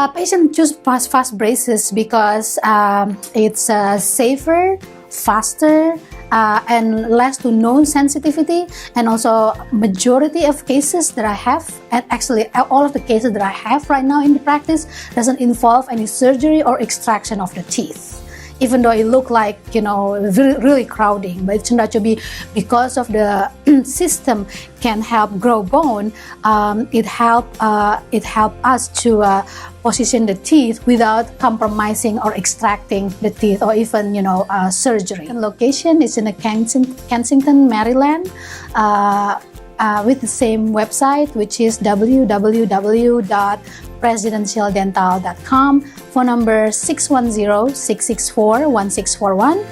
Patients choose fast braces because it's safer, faster, and less to no sensitivity, and also majority of cases that I have, and actually all of the cases that I have right now in the practice, doesn't involve any surgery or extraction of the teeth. Even though it looked like, really crowding, but it turned out to be because of the system can help grow bone. It helped us to position the teeth without compromising or extracting the teeth, or even surgery. The location is in Kensington, Maryland, with the same website, which is www.presidentialdental.com. Phone number 610-664-1641.